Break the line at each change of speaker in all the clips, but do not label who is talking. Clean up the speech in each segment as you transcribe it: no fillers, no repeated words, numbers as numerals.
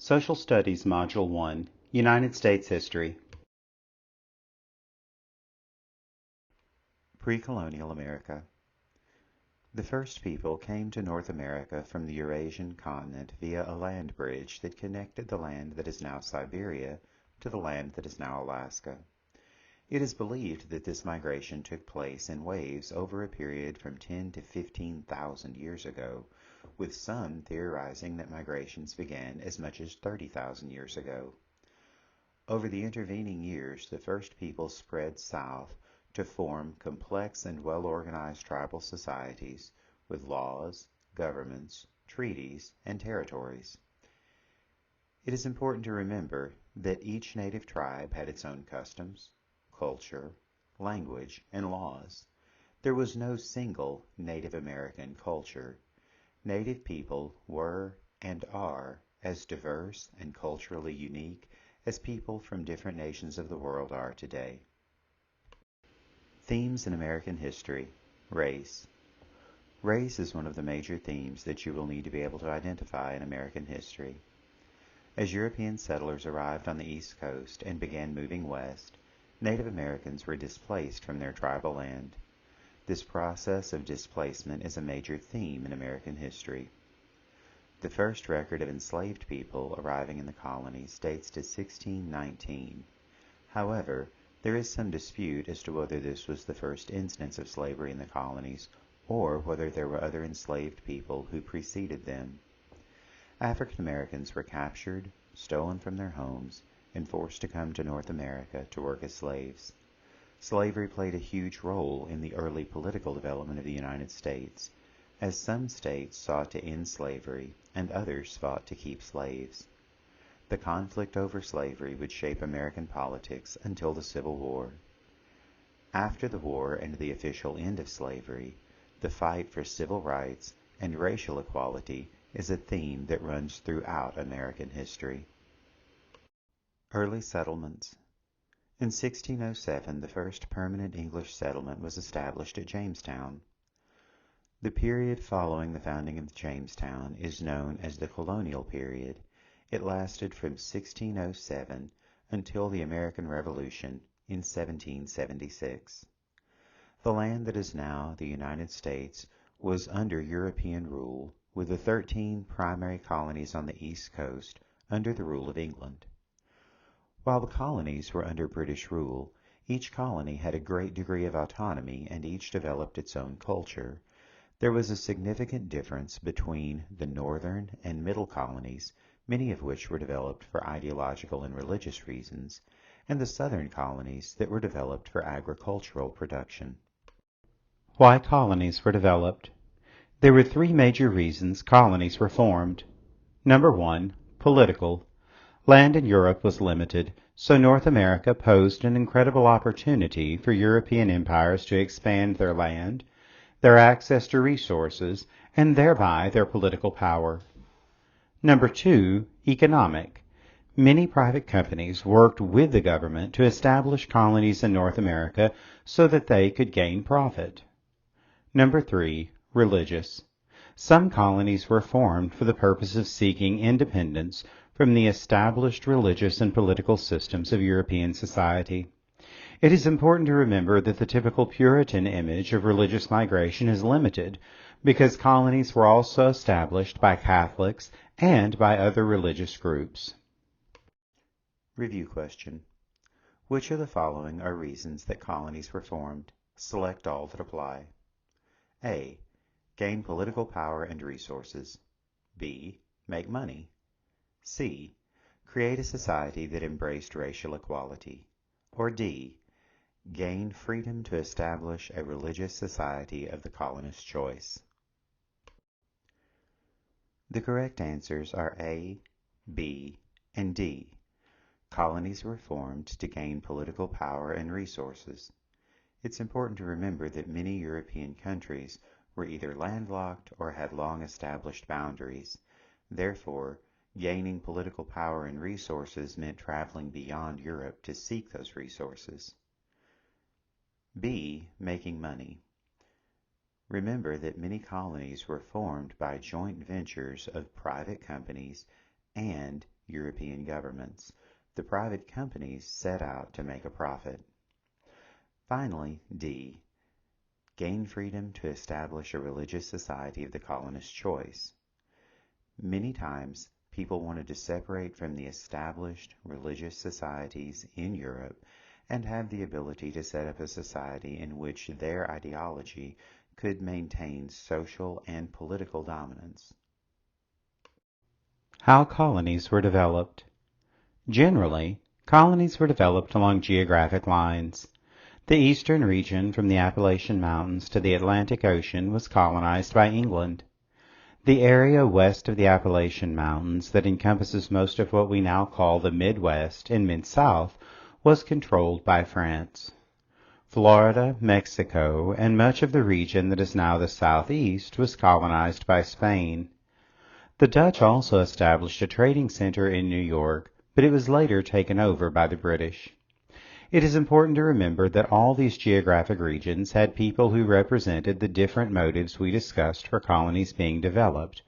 Social Studies Module 1, United States History. Pre-Colonial America. The first people came to North America from the Eurasian continent via a land bridge that connected the land that is now Siberia to the land that is now Alaska. It is believed that this migration took place in waves over a period from 10 to 15,000 years ago, with some theorizing that migrations began as much as 30,000 years ago. Over the intervening years, the first people spread south to form complex and well-organized tribal societies with laws, governments, treaties, and territories. It is important to remember that each native tribe had its own customs, culture, language, and laws. There was no single Native American culture. Native people were and are as diverse and culturally unique as people from different nations of the world are today. Themes in American history. Race. Race is one of the major themes that you will need to be able to identify in American history. As European settlers arrived on the East Coast and began moving west, Native Americans were displaced from their tribal land. This process of displacement is a major theme in American history. The first record of enslaved people arriving in the colonies dates to 1619. However, there is some dispute as to whether this was the first instance of slavery in the colonies or whether there were other enslaved people who preceded them. African Americans were captured, stolen from their homes, and forced to come to North America to work as slaves. Slavery played a huge role in the early political development of the United States, as some states sought to end slavery and others fought to keep slaves. The conflict over slavery would shape American politics until the Civil War. After the war and the official end of slavery, the fight for civil rights and racial equality is a theme that runs throughout American history. Early settlements. In 1607, the first permanent English settlement was established at Jamestown. The period following the founding of Jamestown is known as the Colonial period. It lasted from 1607 until the American Revolution in 1776. The land that is now the United States was under European rule, with the 13 primary colonies on the East Coast under the rule of England. While the colonies were under British rule, each colony had a great degree of autonomy and each developed its own culture. There was a significant difference between the northern and middle colonies, many of which were developed for ideological and religious reasons, and the southern colonies that were developed for agricultural production. Why colonies were developed? There were three major reasons colonies were formed. Number one, political. Land in Europe was limited, so North America posed an incredible opportunity for European empires to expand their land, their access to resources, and thereby their political power. Number two, economic. Many private companies worked with the government to establish colonies in North America so that they could gain profit. Number three, religious. Some colonies were formed for the purpose of seeking independence from the established religious and political systems of European society. It is important to remember that the typical Puritan image of religious migration is limited because colonies were also established by Catholics and by other religious groups. Review question. Which of the following are reasons that colonies were formed? Select all that apply. A. Gain political power and resources. B. Make money. C. Create a society that embraced racial equality. Or D. Gain freedom to establish a religious society of the colonist's choice. The correct answers are A, B, and D. Colonies were formed to gain political power and resources. It's important to remember that many European countries were either landlocked or had long-established boundaries. Therefore, gaining political power and resources meant traveling beyond Europe to seek those resources. B. Making money. Remember that many colonies were formed by joint ventures of private companies and European governments. The private companies set out to make a profit. Finally, D. Gain freedom to establish a religious society of the colonist's choice. Many times, people wanted to separate from the established religious societies in Europe and have the ability to set up a society in which their ideology could maintain social and political dominance.
How colonies were developed. Generally, colonies were developed along geographic lines. The eastern region from the Appalachian Mountains to the Atlantic Ocean was colonized by England. The area west of the Appalachian Mountains that encompasses most of what we now call the Midwest and Mid-South was controlled by France. Florida, Mexico, and much of the region that is now the Southeast was colonized by Spain. The Dutch also established a trading center in New York, but it was later taken over by the British. It is important to remember that all these geographic regions had people who represented the different motives we discussed for colonies being developed.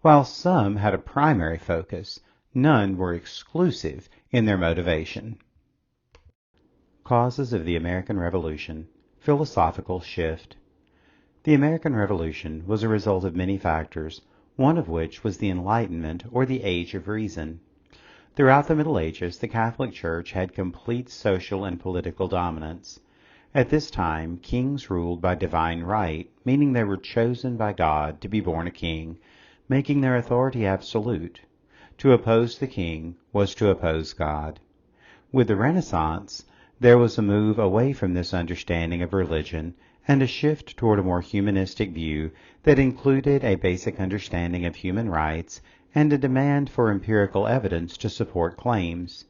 While some had a primary focus, none were exclusive in their motivation. Causes of the American Revolution. Philosophical shift. The American Revolution was a result of many factors, one of which was the Enlightenment or the Age of Reason. Throughout the Middle Ages, the Catholic Church had complete social and political dominance. At this time, kings ruled by divine right, meaning they were chosen by God to be born a king, making their authority absolute. To oppose the king was to oppose God. With the Renaissance, there was a move away from this understanding of religion and a shift toward a more humanistic view that included a basic understanding of human rights and a demand for empirical evidence to support claims.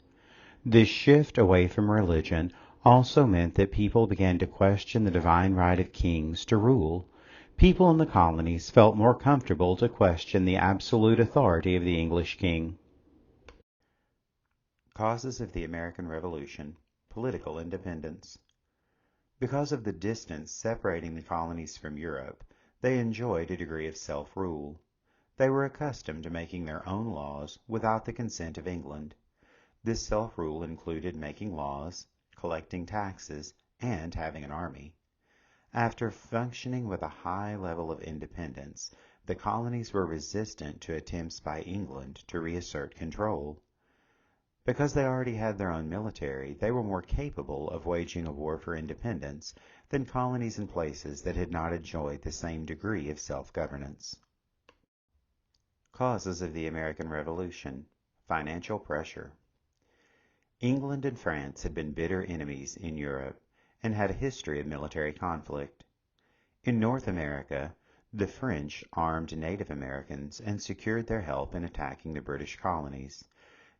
This shift away from religion also meant that people began to question the divine right of kings to rule. People in the colonies felt more comfortable to question the absolute authority of the English king.
Causes of the American Revolution. Political independence. Because of the distance separating the colonies from Europe, they enjoyed a degree of self-rule. They were accustomed to making their own laws without the consent of England. This self-rule included making laws, collecting taxes, and having an army. After functioning with a high level of independence, the colonies were resistant to attempts by England to reassert control. Because they already had their own military, they were more capable of waging a war for independence than colonies in places that had not enjoyed the same degree of self-governance. Causes of the American Revolution. Financial pressure. England and France had been bitter enemies in Europe and had a history of military conflict. In North America, the French armed Native Americans and secured their help in attacking the British colonies.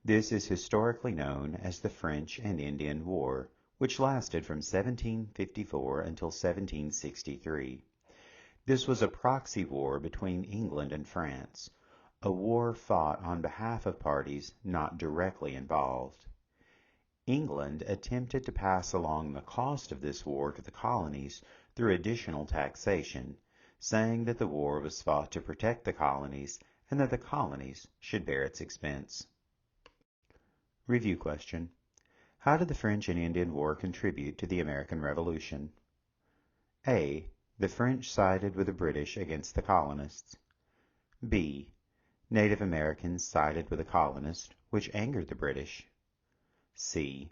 This is historically known as the French and Indian War, which lasted from 1754 until 1763. This was a proxy war between England and France, a war fought on behalf of parties not directly involved. England attempted to pass along the cost of this war to the colonies through additional taxation, saying that the war was fought to protect the colonies and that the colonies should bear its expense. Review question. How did the French and Indian War contribute to the American Revolution? A. The French sided with the British against the colonists. B. Native Americans sided with the colonists, which angered the British. C.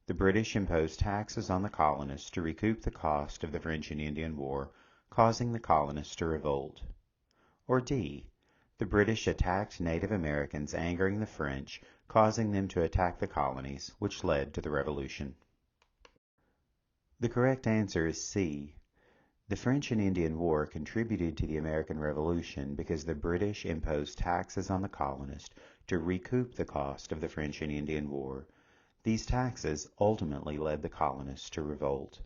The British imposed taxes on the colonists to recoup the cost of the French and Indian War, causing the colonists to revolt. Or D. The British attacked Native Americans, angering the French, causing them to attack the colonies, which led to the Revolution. The correct answer is C. The French and Indian War contributed to the American Revolution because the British imposed taxes on the colonists to recoup the cost of the French and Indian War. These taxes ultimately led the colonists to revolt.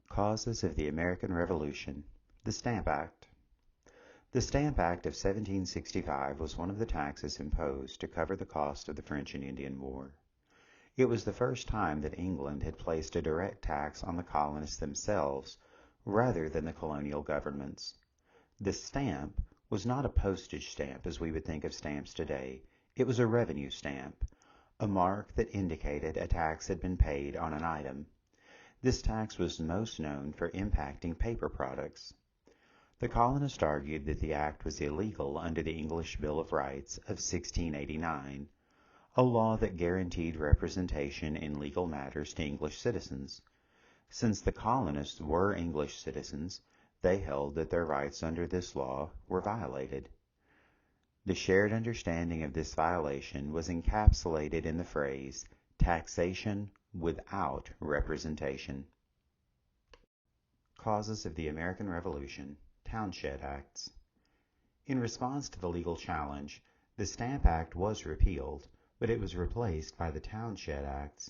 Causes of the American Revolution. The Stamp Act. The Stamp Act of 1765 was one of the taxes imposed to cover the cost of the French and Indian War. It was the first time that England had placed a direct tax on the colonists themselves rather than the colonial governments. The stamp was not a postage stamp as we would think of stamps today. It was a revenue stamp, a mark that indicated a tax had been paid on an item. This tax was most known for impacting paper products. The colonists argued that the act was illegal under the English Bill of Rights of 1689, a law that guaranteed representation in legal matters to English citizens. Since the colonists were English citizens, they held that their rights under this law were violated. The shared understanding of this violation was encapsulated in the phrase, taxation without representation. Causes of the American Revolution, Townshed Acts. In response to the legal challenge, the Stamp Act was repealed, but it was replaced by the Townshed Acts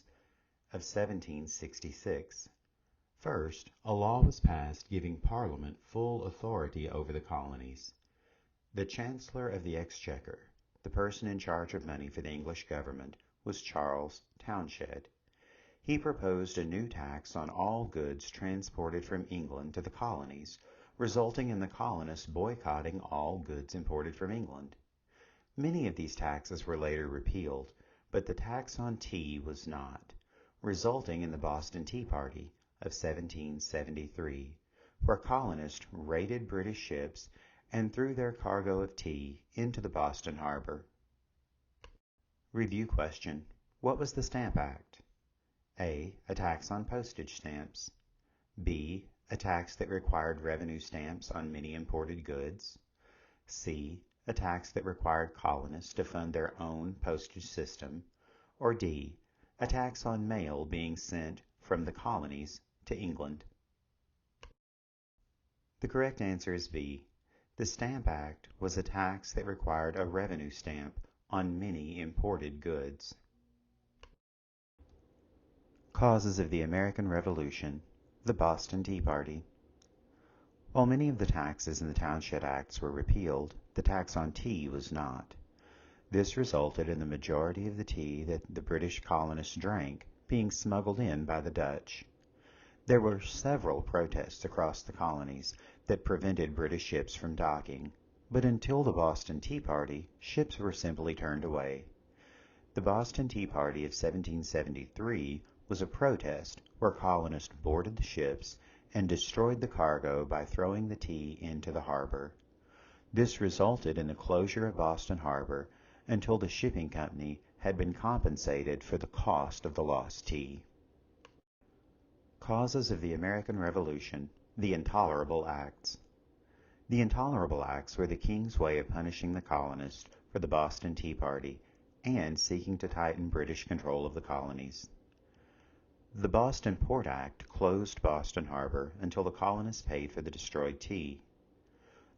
of 1766. First, a law was passed giving Parliament full authority over the colonies. The Chancellor of the Exchequer, the person in charge of money for the English government, was Charles Townshed. He proposed a new tax on all goods transported from England to the colonies, resulting in the colonists boycotting all goods imported from England. Many of these taxes were later repealed, but the tax on tea was not, resulting in the Boston Tea Party of 1773, where colonists raided British ships and threw their cargo of tea into the Boston harbor. Review question. What was the Stamp Act? A. A tax on postage stamps. B. A tax that required revenue stamps on many imported goods. C. A tax that required colonists to fund their own postage system. Or D. A tax on mail being sent from the colonies to England. The correct answer is B. The Stamp Act was a tax that required a revenue stamp on many imported goods. Causes of the American Revolution, the Boston Tea Party. While many of the taxes in the Townshed Acts were repealed, the tax on tea was not. This resulted in the majority of the tea that the British colonists drank being smuggled in by the Dutch. There were several protests across the colonies that prevented British ships from docking, but until the Boston Tea Party, ships were simply turned away. The Boston Tea Party of 1773 was a protest where colonists boarded the ships and destroyed the cargo by throwing the tea into the harbor. This resulted in the closure of Boston Harbor until the shipping company had been compensated for the cost of the lost tea. Causes of the American Revolution, the Intolerable Acts. The Intolerable Acts were the king's way of punishing the colonists for the Boston Tea Party and seeking to tighten British control of the colonies. The Boston Port Act closed Boston Harbor until the colonists paid for the destroyed tea.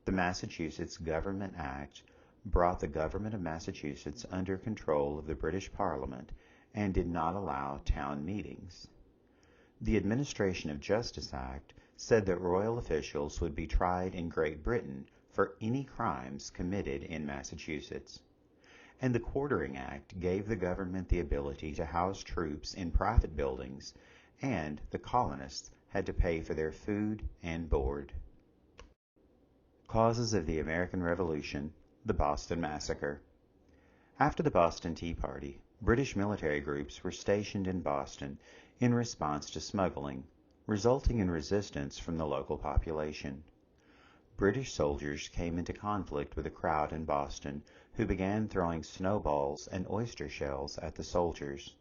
The Massachusetts Government Act brought the government of Massachusetts under control of the British Parliament and did not allow town meetings. The Administration of Justice Act said that royal officials would be tried in Great Britain for any crimes committed in Massachusetts. And the Quartering Act gave the government the ability to house troops in private buildings, and the colonists had to pay for their food and board. Causes of the American Revolution, the Boston Massacre. After the Boston Tea Party, British military groups were stationed in Boston in response to smuggling, resulting in resistance from the local population. British soldiers came into conflict with a crowd in Boston who began throwing snowballs and oyster shells at the soldiers.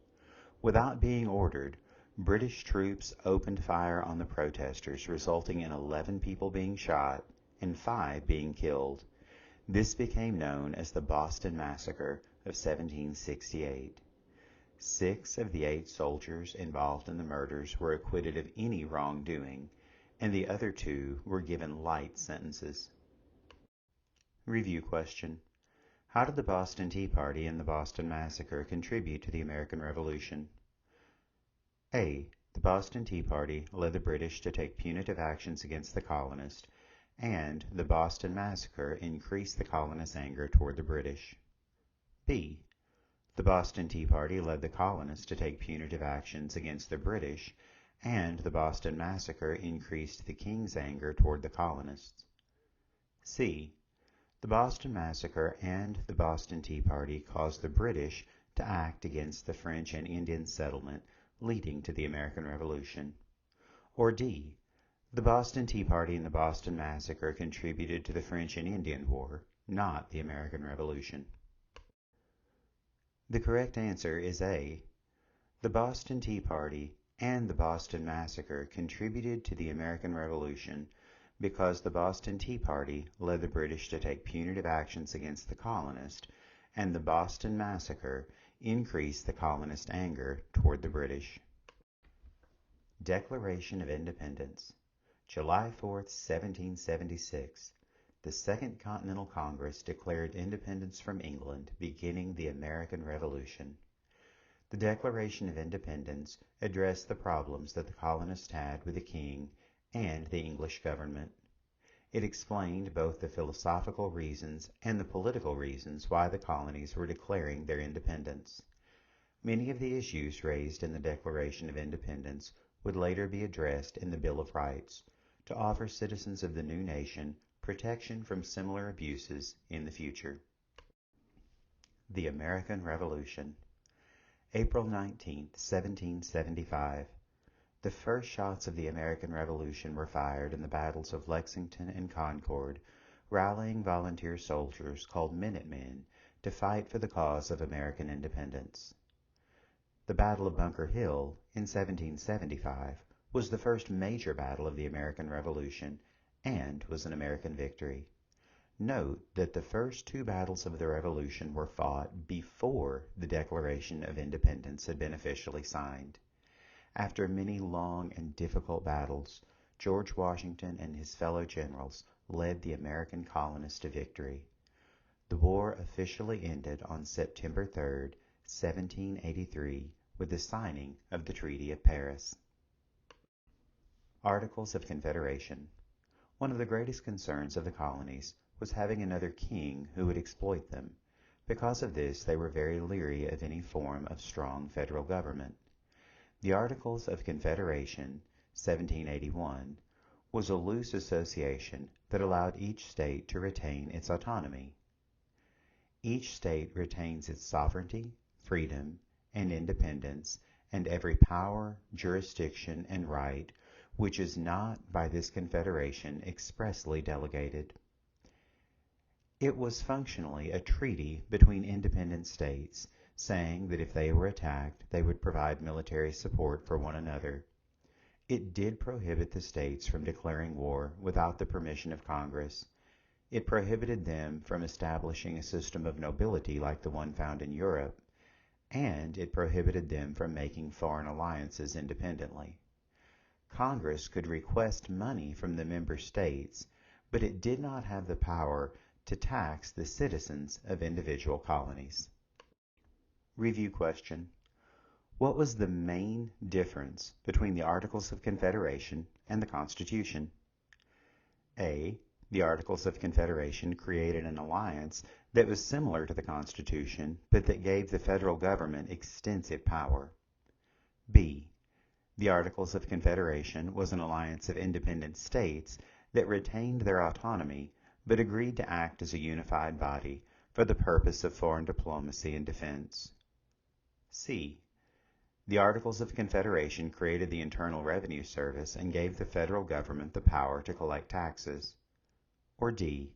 Without being ordered, British troops opened fire on the protesters, resulting in 11 people being shot and 5 being killed. This became known as the Boston Massacre of 1768. 6 of the 8 soldiers involved in the murders were acquitted of any wrongdoing, and the other 2 were given light sentences. Review question. How did the Boston Tea Party and the Boston Massacre contribute to the American Revolution? A. The Boston Tea Party led the British to take punitive actions against the colonists, and the Boston Massacre increased the colonists' anger toward the British. B. The Boston Tea Party led the colonists to take punitive actions against the British, and the Boston Massacre increased the king's anger toward the colonists. C. The Boston Massacre and the Boston Tea Party caused the British to act against the French and Indian settlement, leading to the American Revolution. Or D. The Boston Tea Party and the Boston Massacre contributed to the French and Indian War, not the American Revolution. The correct answer is A. The Boston Tea Party and the Boston Massacre contributed to the American Revolution because the Boston Tea Party led the British to take punitive actions against the colonists, and the Boston Massacre increased the colonist anger toward the British. Declaration of Independence. July 4, 1776. The Second Continental Congress declared independence from England, beginning the American Revolution. The Declaration of Independence addressed the problems that the colonists had with the king and the English government. It explained both the philosophical reasons and the political reasons why the colonies were declaring their independence. Many of the issues raised in the Declaration of Independence would later be addressed in the Bill of Rights to offer citizens of the new nation protection from similar abuses in the future. The American Revolution. April 19, 1775. The first shots of the American Revolution were fired in the battles of Lexington and Concord, rallying volunteer soldiers called Minutemen to fight for the cause of American independence. The Battle of Bunker Hill in 1775 was the first major battle of the American Revolution and was an American victory. Note that the first two battles of the Revolution were fought before the Declaration of Independence had been officially signed. After many long and difficult battles, George Washington and his fellow generals led the American colonists to victory. The war officially ended on September 3, 1783, with the signing of the Treaty of Paris. Articles of Confederation. One of the greatest concerns of the colonies was having another king who would exploit them. Because of this, they were very leery of any form of strong federal government. The Articles of Confederation, 1781, was a loose association that allowed each state to retain its autonomy. Each state retains its sovereignty, freedom, and independence, and every power, jurisdiction, and right which is not by this confederation expressly delegated. It was functionally a treaty between independent states, saying that if they were attacked, they would provide military support for one another. It did prohibit the states from declaring war without the permission of Congress. It prohibited them from establishing a system of nobility like the one found in Europe, and it prohibited them from making foreign alliances independently. Congress could request money from the member states, but it did not have the power to tax the citizens of individual colonies. Review question. What was the main difference between the Articles of Confederation and the Constitution? A. The Articles of Confederation created an alliance that was similar to the Constitution, but that gave the federal government extensive power. B. The Articles of Confederation was an alliance of independent states that retained their autonomy, but agreed to act as a unified body for the purpose of foreign diplomacy and defense. C. The Articles of Confederation created the Internal Revenue Service and gave the federal government the power to collect taxes. Or D.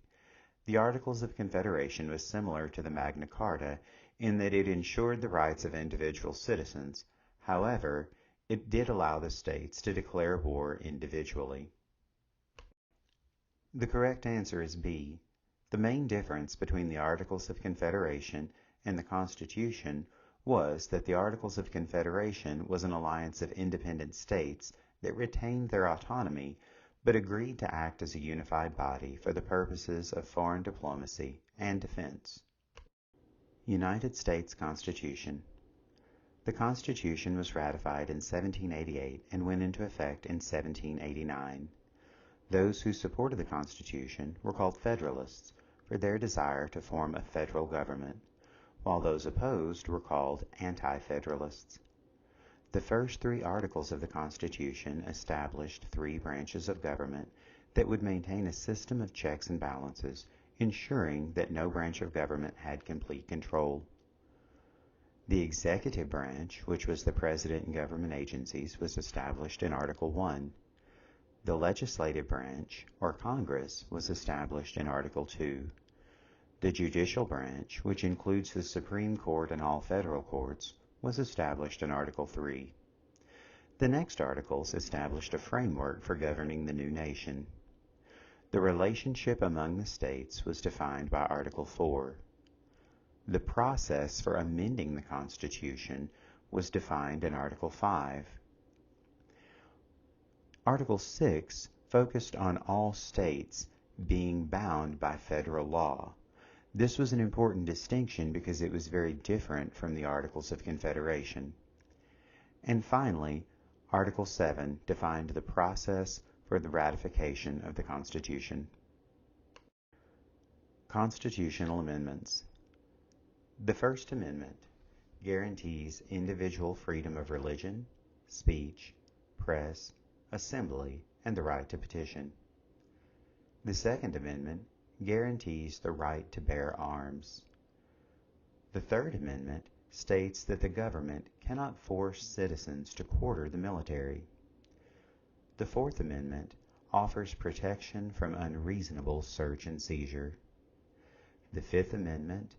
The Articles of Confederation was similar to the Magna Carta in that it ensured the rights of individual citizens. However, it did allow the states to declare war individually. The correct answer is B. The main difference between the Articles of Confederation and the Constitution was that the Articles of Confederation was an alliance of independent states that retained their autonomy but agreed to act as a unified body for the purposes of foreign diplomacy and defense. United States Constitution. The Constitution was ratified in 1788 and went into effect in 1789. Those who supported the Constitution were called Federalists for their desire to form a federal government, while those opposed were called Anti-Federalists. The first three articles of the Constitution established three branches of government that would maintain a system of checks and balances ensuring that no branch of government had complete control. The executive branch, which was the president and government agencies, was established in Article 1. The legislative branch, or Congress, was established in Article 2. The judicial branch, which includes the Supreme Court and all federal courts, was established in Article 3. The next articles established a framework for governing the new nation. The relationship among the states was defined by Article 4. The process for amending the Constitution was defined in Article 5. Article 6 focused on all states being bound by federal law. This was an important distinction because it was very different from the Articles of Confederation. And finally, Article 7 defined the process for the ratification of the Constitution. Constitutional amendments. The First Amendment guarantees individual freedom of religion, speech, press, assembly, and the right to petition. The Second Amendment guarantees the right to bear arms. The Third Amendment states that the government cannot force citizens to quarter the military. The Fourth Amendment offers protection from unreasonable search and seizure. The Fifth Amendment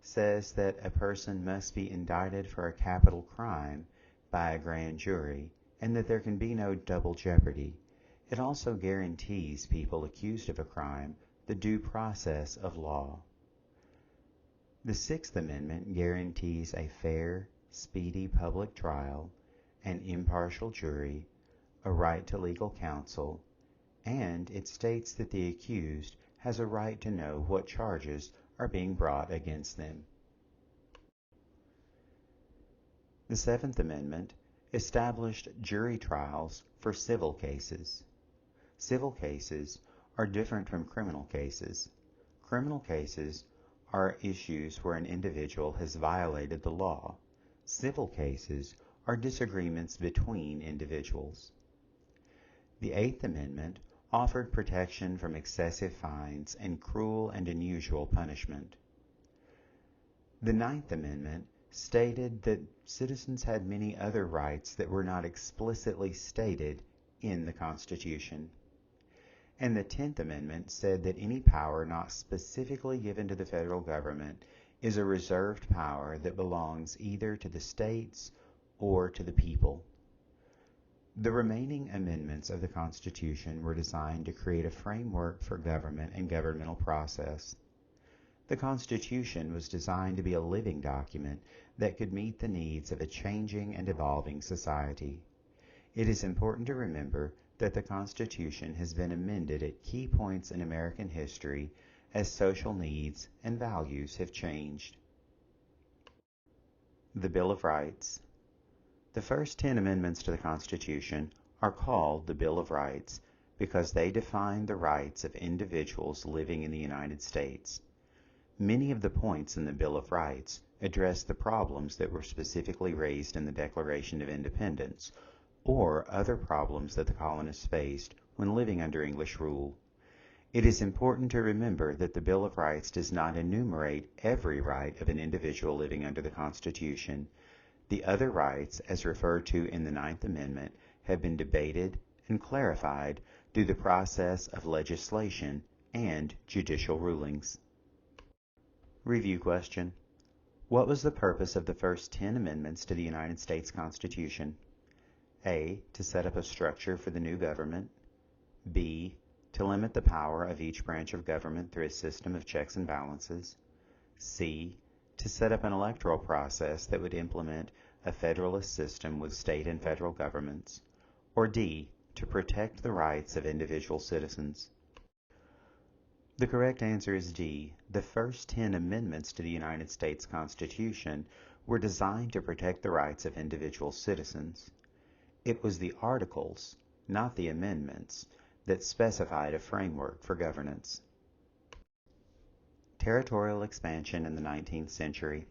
says that a person must be indicted for a capital crime by a grand jury and that there can be no double jeopardy. It also guarantees people accused of a crime the due process of law. The Sixth Amendment guarantees a fair, speedy public trial, an impartial jury, a right to legal counsel, and it states that the accused has a right to know what charges are being brought against them. The Seventh Amendment established jury trials for civil cases. Civil cases are different from criminal cases. Criminal cases are issues where an individual has violated the law. Civil cases are disagreements between individuals. The Eighth Amendment offered protection from excessive fines and cruel and unusual punishment. The Ninth Amendment stated that citizens had many other rights that were not explicitly stated in the Constitution. And the 10th Amendment said that any power not specifically given to the federal government is a reserved power that belongs either to the states or to the people. The remaining amendments of the Constitution were designed to create a framework for government and governmental process. The Constitution was designed to be a living document that could meet the needs of a changing and evolving society. It is important to remember that the Constitution has been amended at key points in American history as social needs and values have changed. The Bill of Rights. The first 10 amendments to the Constitution are called the Bill of Rights because they define the rights of individuals living in the United States. Many of the points in the Bill of Rights address the problems that were specifically raised in the Declaration of Independence, or other problems that the colonists faced when living under English rule. It is important to remember that the Bill of Rights does not enumerate every right of an individual living under the Constitution. The other rights, as referred to in the Ninth Amendment, have been debated and clarified through the process of legislation and judicial rulings. Review question. What was the purpose of the first 10 amendments to the United States Constitution? A. To set up a structure for the new government. B. To limit the power of each branch of government through a system of checks and balances. C. To set up an electoral process that would implement a federalist system with state and federal governments. Or D. To protect the rights of individual citizens. The correct answer is D. The first 10 amendments to the United States Constitution were designed to protect the rights of individual citizens. It was the articles, not the amendments, that specified a framework for governance. Territorial expansion in the 19th century.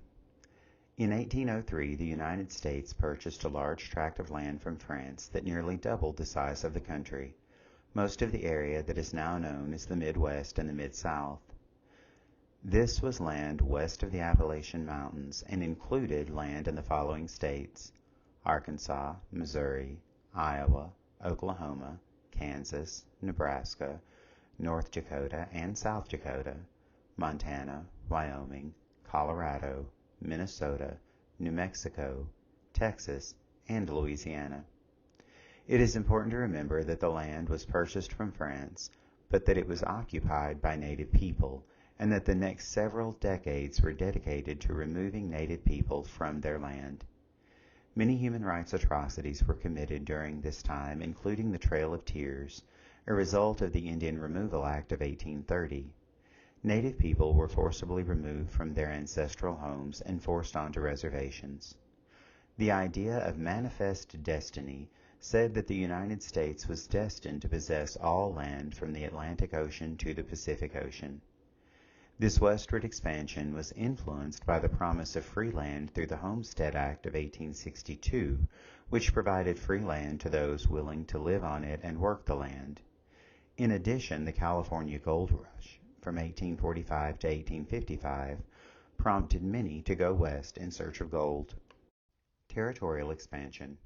In 1803, the United States purchased a large tract of land from France that nearly doubled the size of the country. Most of the area that is now known as the Midwest and the Mid-South. This was land west of the Appalachian Mountains and included land in the following states: Arkansas, Missouri, Iowa, Oklahoma, Kansas, Nebraska, North Dakota and South Dakota, Montana, Wyoming, Colorado, Minnesota, New Mexico, Texas, and Louisiana. It is important to remember that the land was purchased from France, but that it was occupied by native people, and that the next several decades were dedicated to removing native people from their land. Many human rights atrocities were committed during this time, including the Trail of Tears, a result of the Indian Removal Act of 1830. Native people were forcibly removed from their ancestral homes and forced onto reservations. The idea of manifest destiny said that the United States was destined to possess all land from the Atlantic Ocean to the Pacific Ocean. This westward expansion was influenced by the promise of free land through the Homestead Act of 1862, which provided free land to those willing to live on it and work the land. In addition, the California Gold Rush from 1845 to 1855 prompted many to go west in search of gold. Territorial expansion.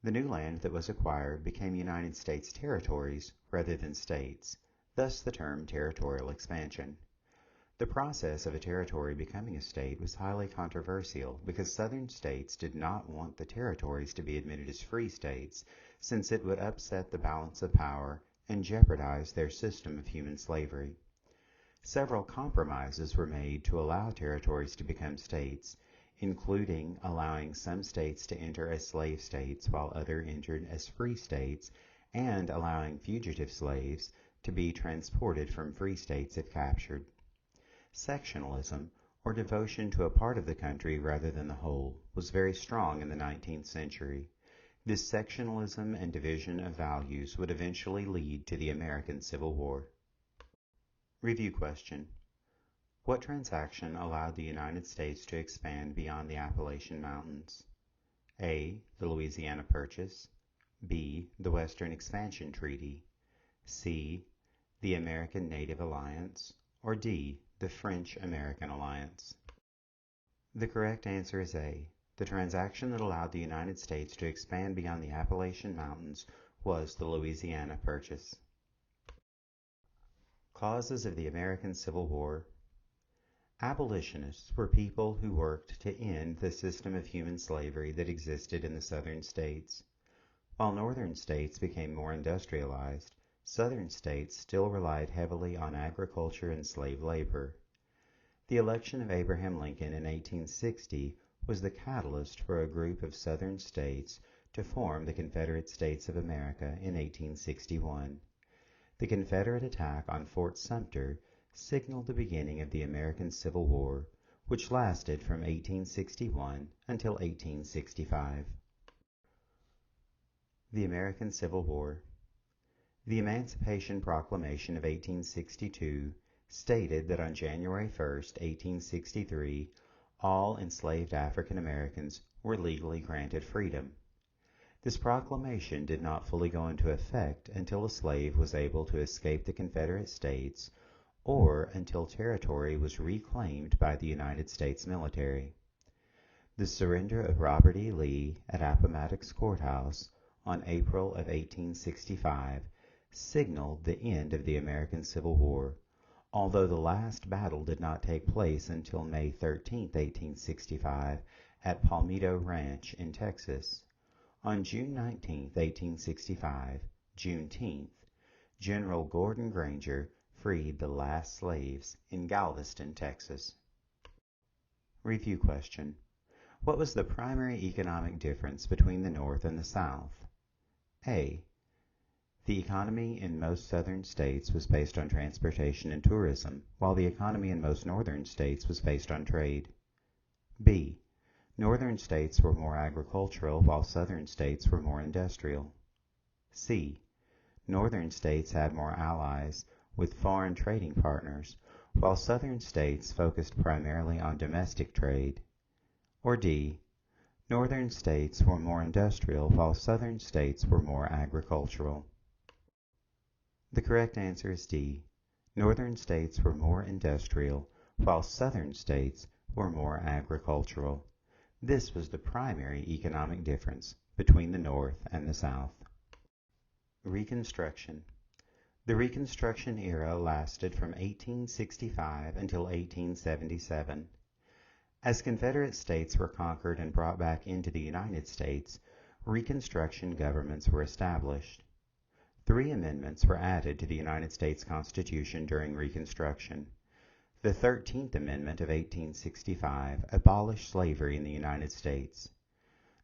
The new land that was acquired became United States territories rather than states, thus the term territorial expansion. The process of a territory becoming a state was highly controversial because Southern states did not want the territories to be admitted as free states, since it would upset the balance of power and jeopardize their system of human slavery. Several compromises were made to allow territories to become states, including allowing some states to enter as slave states while others entered as free states, and allowing fugitive slaves to be transported from free states if captured. Sectionalism, or devotion to a part of the country rather than the whole, was very strong in the 19th century. This sectionalism and division of values would eventually lead to the American Civil War. Review question. What transaction allowed the United States to expand beyond the Appalachian Mountains? A. The Louisiana Purchase. B. The Western Expansion Treaty. C. The American Native Alliance. Or D. The French-American Alliance. The correct answer is A. The transaction that allowed the United States to expand beyond the Appalachian Mountains was the Louisiana Purchase. Causes of the American Civil War. Abolitionists were people who worked to end the system of human slavery that existed in the Southern states. While Northern states became more industrialized, Southern states still relied heavily on agriculture and slave labor. The election of Abraham Lincoln in 1860 was the catalyst for a group of Southern states to form the Confederate States of America in 1861. The Confederate attack on Fort Sumter signaled the beginning of the American Civil War, which lasted from 1861 until 1865. The American Civil War. The Emancipation Proclamation of 1862 stated that on January 1, 1863, all enslaved African Americans were legally granted freedom. This proclamation did not fully go into effect until a slave was able to escape the Confederate States or until territory was reclaimed by the United States military. The surrender of Robert E. Lee at Appomattox Courthouse on April of 1865 signaled the end of the American Civil War, although the last battle did not take place until May 13, 1865, at Palmito Ranch in Texas. On June 19, 1865, Juneteenth, General Gordon Granger freed the last slaves in Galveston, Texas. Review question. What was the primary economic difference between the North and the South? A. The economy in most southern states was based on transportation and tourism, while the economy in most northern states was based on trade. B. Northern states were more agricultural, while southern states were more industrial. C. Northern states had more allies with foreign trading partners, while southern states focused primarily on domestic trade. Or D. Northern states were more industrial, while southern states were more agricultural. The correct answer is D. Northern states were more industrial, while southern states were more agricultural. This was the primary economic difference between the North and the South. Reconstruction. The Reconstruction era lasted from 1865 until 1877. As Confederate states were conquered and brought back into the United States, Reconstruction governments were established. 3 amendments were added to the United States Constitution during Reconstruction. The 13th Amendment of 1865 abolished slavery in the United States.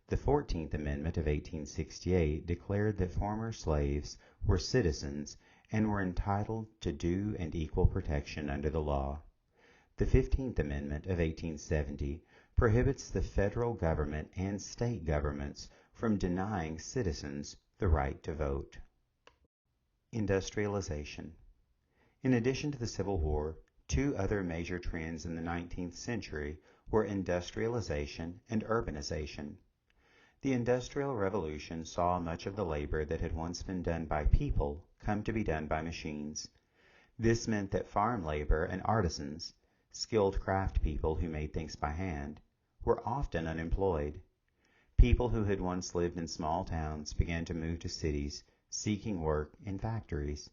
The 14th Amendment of 1868 declared that former slaves were citizens and were entitled to due and equal protection under the law. The 15th Amendment of 1870 prohibits the federal government and state governments from denying citizens the right to vote. Industrialization. In addition to the Civil War, 2 other major trends in the 19th century were industrialization and urbanization. The Industrial Revolution saw much of the labor that had once been done by people come to be done by machines. This meant that farm labor and artisans, skilled craft people who made things by hand, were often unemployed. People who had once lived in small towns began to move to cities, seeking work in factories.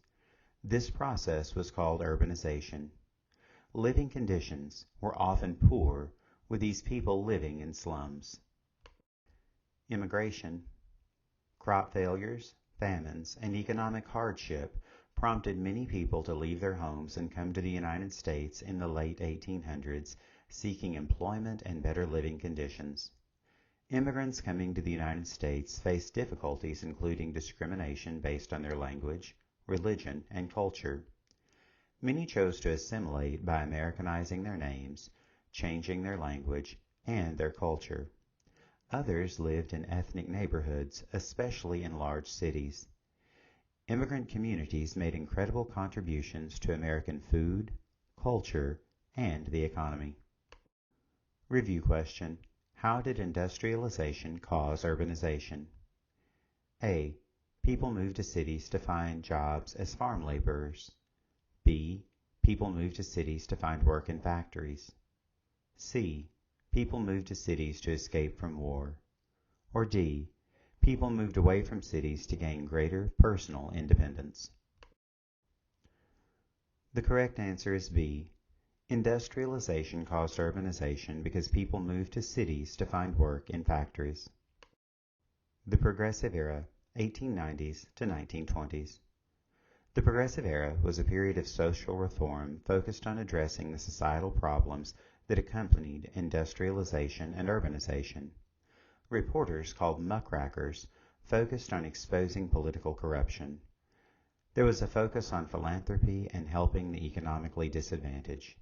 This process was called urbanization. Living conditions were often poor, with these people living in slums. Immigration. Crop failures, famines, and economic hardship prompted many people to leave their homes and come to the United States in the late 1800s, seeking employment and better living conditions. Immigrants coming to the United States faced difficulties including discrimination based on their language, religion, and culture. Many chose to assimilate by Americanizing their names, changing their language, and their culture. Others lived in ethnic neighborhoods, especially in large cities. Immigrant communities made incredible contributions to American food, culture, and the economy. Review question. How did industrialization cause urbanization? A. People moved to cities to find jobs as farm laborers. B. People moved to cities to find work in factories. C. People moved to cities to escape from war. Or D. People moved away from cities to gain greater personal independence. The correct answer is B. Industrialization caused urbanization because people moved to cities to find work in factories. The Progressive Era, 1890s to 1920s. The Progressive Era was a period of social reform focused on addressing the societal problems that accompanied industrialization and urbanization. Reporters called muckrakers focused on exposing political corruption. There was a focus on philanthropy and helping the economically disadvantaged.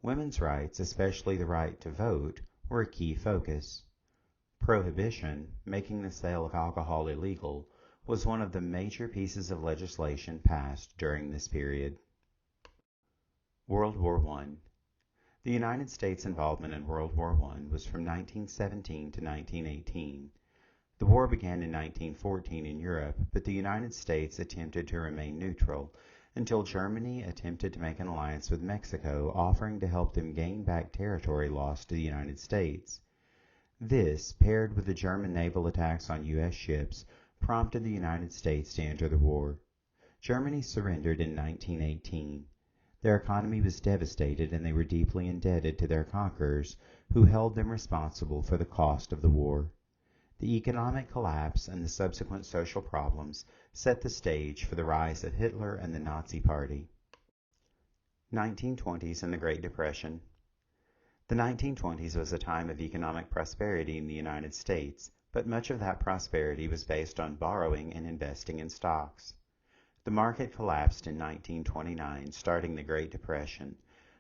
Women's rights, especially the right to vote, were a key focus. Prohibition, making the sale of alcohol illegal, was one of the major pieces of legislation passed during this period. World War I. The United States' involvement in World War I was from 1917 to 1918. The war began in 1914 in Europe, but the United States attempted to remain neutral until Germany attempted to make an alliance with Mexico, offering to help them gain back territory lost to the United States. This, paired with the German naval attacks on U.S. ships, prompted the United States to enter the war. Germany surrendered in 1918. Their economy was devastated and they were deeply indebted to their conquerors, who held them responsible for the cost of the war. The economic collapse and the subsequent social problems set the stage for the rise of Hitler and the Nazi Party. 1920s and the Great Depression. The 1920s was a time of economic prosperity in the United States, but much of that prosperity was based on borrowing and investing in stocks. The market collapsed in 1929, starting the Great Depression,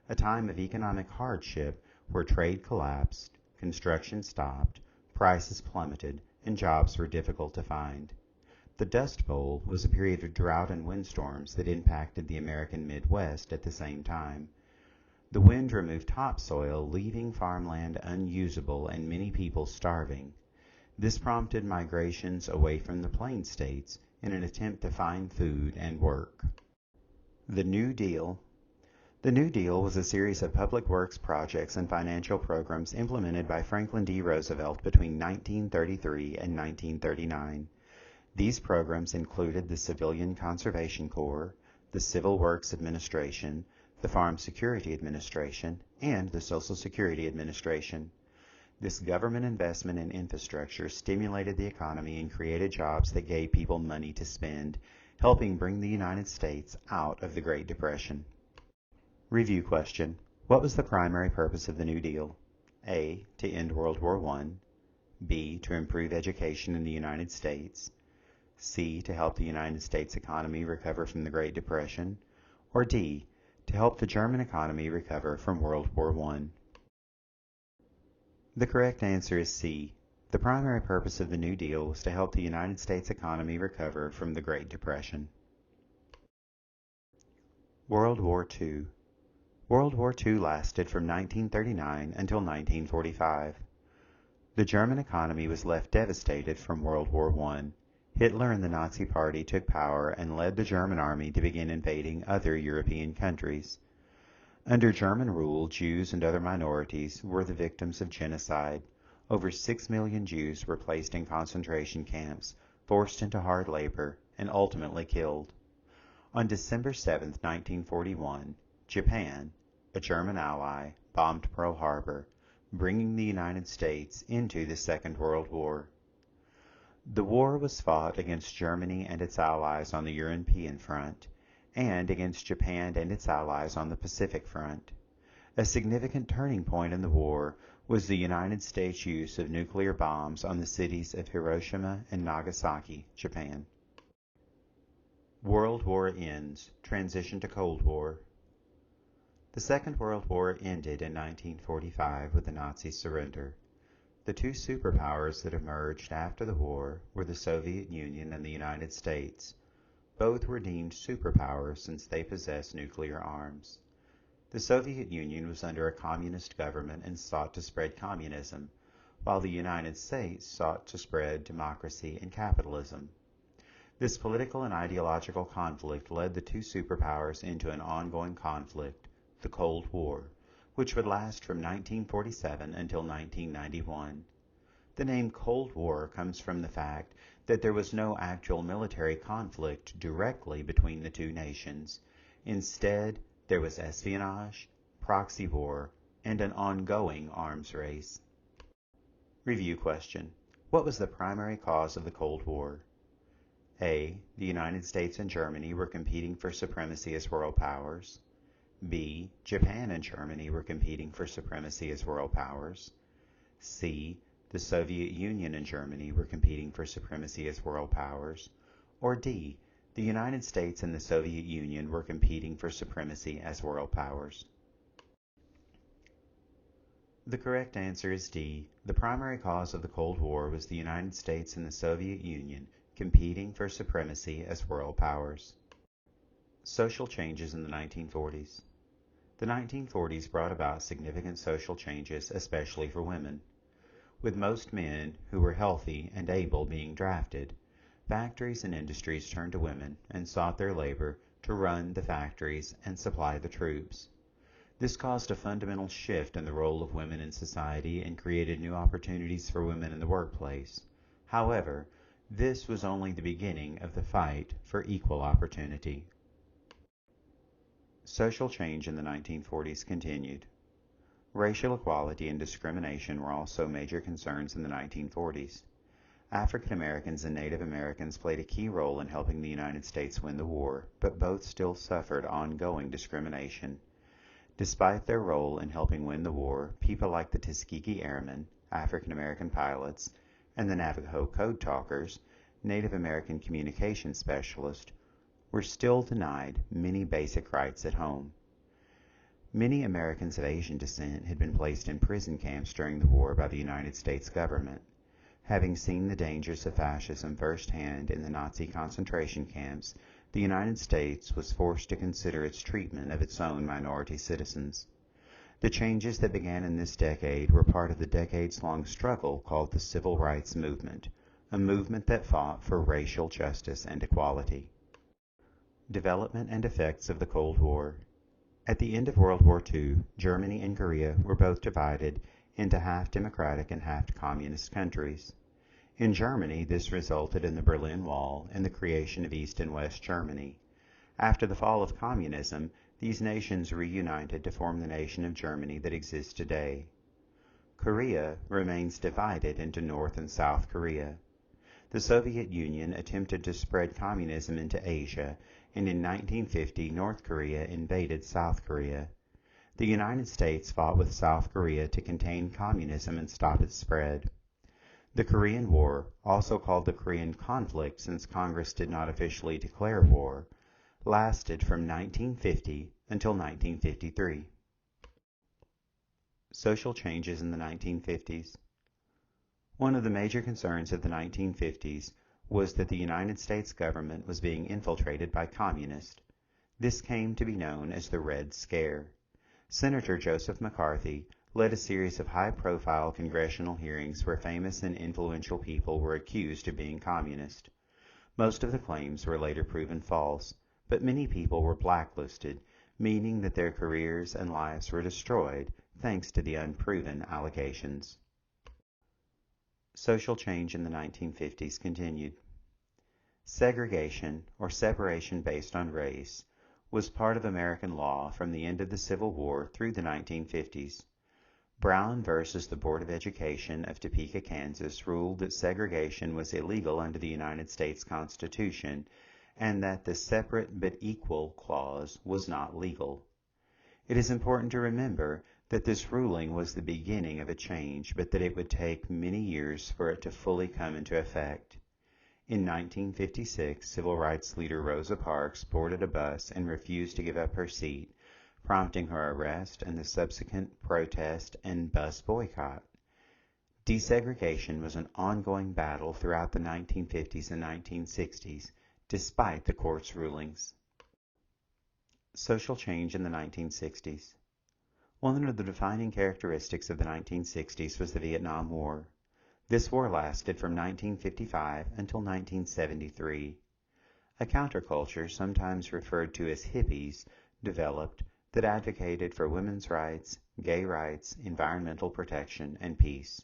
a time of economic hardship where trade collapsed, construction stopped, prices plummeted, and jobs were difficult to find. The Dust Bowl was a period of drought and windstorms that impacted the American Midwest at the same time. The wind removed topsoil, leaving farmland unusable and many people starving. This prompted migrations away from the Plain States in an attempt to find food and work. The New Deal. The New Deal was a series of public works projects and financial programs implemented by Franklin D. Roosevelt between 1933 and 1939. These programs included the Civilian Conservation Corps, the Civil Works Administration, the Farm Security Administration, and the Social Security Administration. This government investment in infrastructure stimulated the economy and created jobs that gave people money to spend, helping bring the United States out of the Great Depression. Review question. What was the primary purpose of the New Deal? A. To end World War I. B. To improve education in the United States. C. To help the United States economy recover from the Great Depression. Or D. To help the German economy recover from World War I. The correct answer is C. The primary purpose of the New Deal was to help the United States economy recover from the Great Depression. World War II. World War II lasted from 1939 until 1945. The German economy was left devastated from World War I. Hitler and the Nazi Party took power and led the German army to begin invading other European countries. Under German rule, Jews and other minorities were the victims of genocide. Over 6 million Jews were placed in concentration camps, forced into hard labor, and ultimately killed. On December 7, 1941, Japan, a German ally, bombed Pearl Harbor, bringing the United States into the Second World War. The war was fought against Germany and its allies on the European front, and against Japan and its allies on the Pacific front. A significant turning point in the war was the United States' use of nuclear bombs on the cities of Hiroshima and Nagasaki, Japan. World War ends. Transition to Cold War. The Second World War ended in 1945 with the Nazi surrender. The two superpowers that emerged after the war were the Soviet Union and the United States. Both were deemed superpowers since they possessed nuclear arms. The Soviet Union was under a communist government and sought to spread communism, while the United States sought to spread democracy and capitalism. This political and ideological conflict led the two superpowers into an ongoing conflict, the Cold War, which would last from 1947 until 1991. The name Cold War comes from the fact that there was no actual military conflict directly between the two nations. Instead, there was espionage, proxy war, and an ongoing arms race. Review question. What was the primary cause of the Cold War? A. The United States and Germany were competing for supremacy as world powers. B. Japan and Germany were competing for supremacy as world powers. C. The Soviet Union and Germany were competing for supremacy as world powers. Or D. The United States and the Soviet Union were competing for supremacy as world powers. The correct answer is D. The primary cause of the Cold War was the United States and the Soviet Union competing for supremacy as world powers. Social changes in the 1940s. The 1940s brought about significant social changes, especially for women. With most men who were healthy and able being drafted, factories and industries turned to women and sought their labor to run the factories and supply the troops. This caused a fundamental shift in the role of women in society and created new opportunities for women in the workplace. However, this was only the beginning of the fight for equal opportunity. Social change in the 1940s continued. Racial equality and discrimination were also major concerns in the 1940s. African Americans and Native Americans played a key role in helping the United States win the war, but both still suffered ongoing discrimination. Despite their role in helping win the war, people like the Tuskegee Airmen, African American pilots, and the Navajo Code Talkers, Native American communication specialists, were still denied many basic rights at home. Many Americans of Asian descent had been placed in prison camps during the war by the United States government. Having seen the dangers of fascism firsthand in the Nazi concentration camps, the United States was forced to consider its treatment of its own minority citizens. The changes that began in this decade were part of the decades-long struggle called the Civil Rights Movement, a movement that fought for racial justice and equality. Development and effects of the Cold War. At the end of World War II, Germany and Korea were both divided into half democratic and half communist countries. In Germany, this resulted in the Berlin Wall and the creation of East and West Germany. After the fall of communism, these nations reunited to form the nation of Germany that exists today. Korea remains divided into North and South Korea. The Soviet Union attempted to spread communism into Asia, and in 1950 North Korea invaded South Korea. The United States fought with South Korea to contain communism and stop its spread. The Korean War, also called the Korean Conflict since Congress did not officially declare war, lasted from 1950 until 1953. Social changes in the 1950s. One of the major concerns of the 1950s was that the United States government was being infiltrated by communists. This came to be known as the Red Scare. Senator Joseph McCarthy led a series of high-profile congressional hearings where famous and influential people were accused of being communist. Most of the claims were later proven false, but many people were blacklisted, meaning that their careers and lives were destroyed thanks to the unproven allegations. Social change in the 1950s continued. Segregation, or separation based on race, was part of American law from the end of the Civil War through the 1950s. Brown versus the Board of Education of Topeka, Kansas ruled that segregation was illegal under the United States Constitution and that the separate but equal clause was not legal. It is important to remember that this ruling was the beginning of a change, but that it would take many years for it to fully come into effect. In 1956, civil rights leader Rosa Parks boarded a bus and refused to give up her seat, prompting her arrest and the subsequent protest and bus boycott. Desegregation was an ongoing battle throughout the 1950s and 1960s, despite the court's rulings. Social change in the 1960s. One of the defining characteristics of the 1960s was the Vietnam War. This war lasted from 1955 until 1973. A counterculture, sometimes referred to as hippies, developed that advocated for women's rights, gay rights, environmental protection, and peace.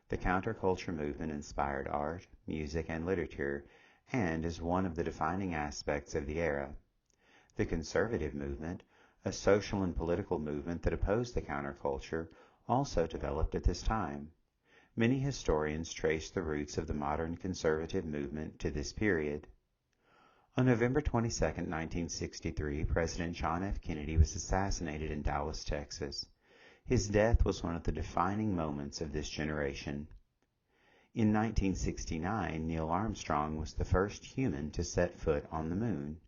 The counterculture movement inspired art, music, and literature, and is one of the defining aspects of the era. The conservative movement, a social and political movement that opposed the counterculture, also developed at this time. Many historians trace the roots of the modern conservative movement to this period. On November 22, 1963, President John F. Kennedy was assassinated in Dallas, Texas. His death was one of the defining moments of this generation. In 1969, Neil Armstrong was the first human to set foot on the moon,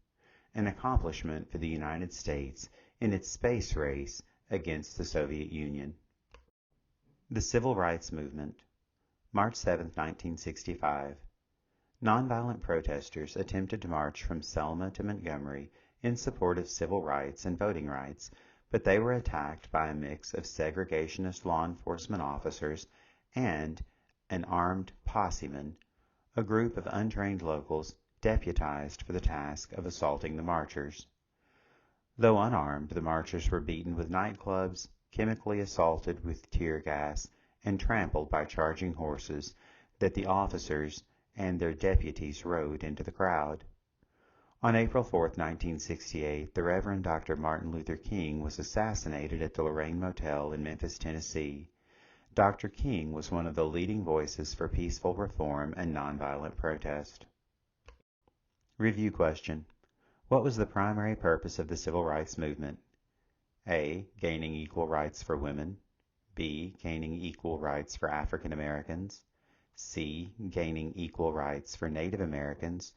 an accomplishment for the United States in its space race against the Soviet Union. The Civil Rights Movement. March 7, 1965. Nonviolent protesters attempted to march from Selma to Montgomery in support of civil rights and voting rights, but they were attacked by a mix of segregationist law enforcement officers and an armed posseman, a group of untrained locals deputized for the task of assaulting the marchers. Though unarmed, the marchers were beaten with nightclubs, chemically assaulted with tear gas, and trampled by charging horses that the officers and their deputies rode into the crowd. On April 4, 1968, the Reverend Dr. Martin Luther King was assassinated at the Lorraine Motel in Memphis, Tennessee. Dr. King was one of the leading voices for peaceful reform and nonviolent protest. Review question. What was the primary purpose of the Civil Rights Movement? A. Gaining equal rights for women. B. Gaining equal rights for African Americans. C. Gaining equal rights for Native Americans.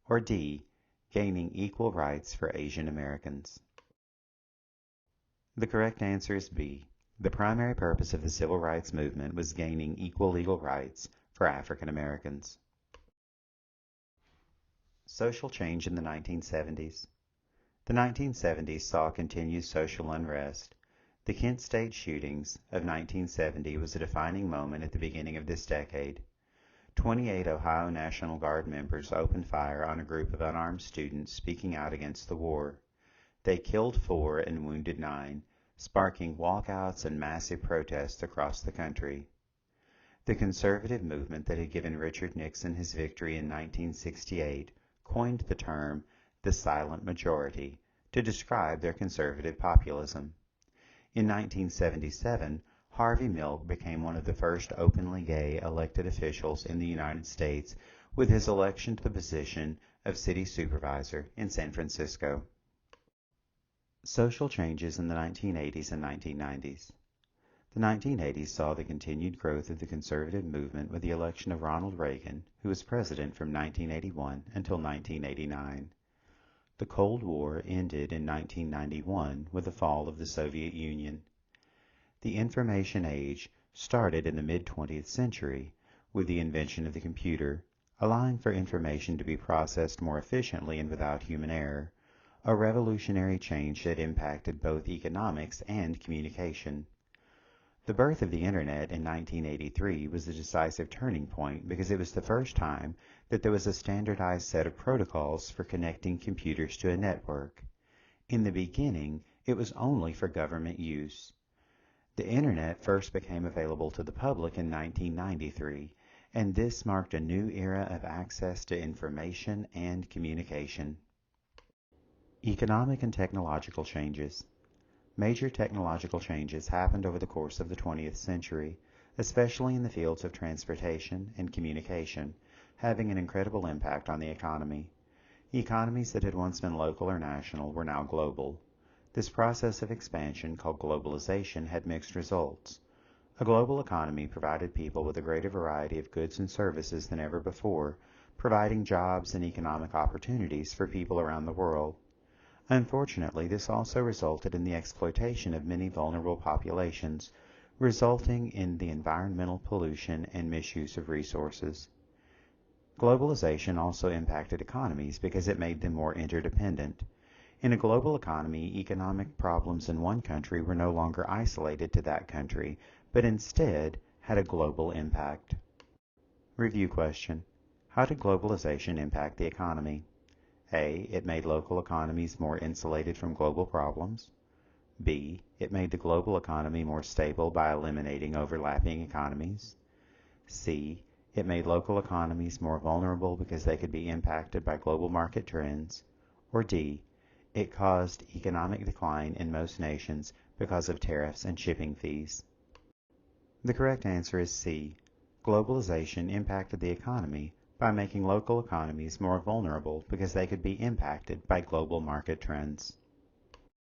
Or D. Gaining equal rights for Asian Americans. The correct answer is B. The primary purpose of the Civil Rights Movement was gaining equal legal rights for African Americans. Social change in the 1970s. The 1970s saw continued social unrest. The Kent State shootings of 1970 was a defining moment at the beginning of this decade. 28 Ohio National Guard members opened fire on a group of unarmed students speaking out against the war. they killed 4 and wounded 9, sparking walkouts and massive protests across the country. The conservative movement that had given Richard Nixon his victory in 1968 coined the term the silent majority to describe their conservative populism. In 1977, Harvey Milk became one of the first openly gay elected officials in the United States with his election to the position of city supervisor in San Francisco. Social changes in the 1980s and 1990s. The 1980s saw the continued growth of the conservative movement with the election of Ronald Reagan, who was president from 1981 until 1989. The Cold War ended in 1991 with the fall of the Soviet Union. The information age started in the mid-20th century with the invention of the computer, allowing for information to be processed more efficiently and without human error, a revolutionary change that impacted both economics and communication. The birth of the Internet in 1983 was a decisive turning point because it was the first time that there was a standardized set of protocols for connecting computers to a network. In the beginning, it was only for government use. The Internet first became available to the public in 1993, and this marked a new era of access to information and communication. Economic and technological changes. Major technological changes happened over the course of the 20th century, especially in the fields of transportation and communication, having an incredible impact on the economy. Economies that had once been local or national were now global. This process of expansion, called globalization, had mixed results. A global economy provided people with a greater variety of goods and services than ever before, providing jobs and economic opportunities for people around the world. Unfortunately, this also resulted in the exploitation of many vulnerable populations, resulting in the environmental pollution and misuse of resources. Globalization also impacted economies because it made them more interdependent. In a global economy, economic problems in one country were no longer isolated to that country, but instead had a global impact. Review question: how did globalization impact the economy? A. It made local economies more insulated from global problems. B. It made the global economy more stable by eliminating overlapping economies. C. It made local economies more vulnerable because they could be impacted by global market trends. Or D. It caused economic decline in most nations because of tariffs and shipping fees. The correct answer is C. Globalization impacted the economy by making local economies more vulnerable because they could be impacted by global market trends.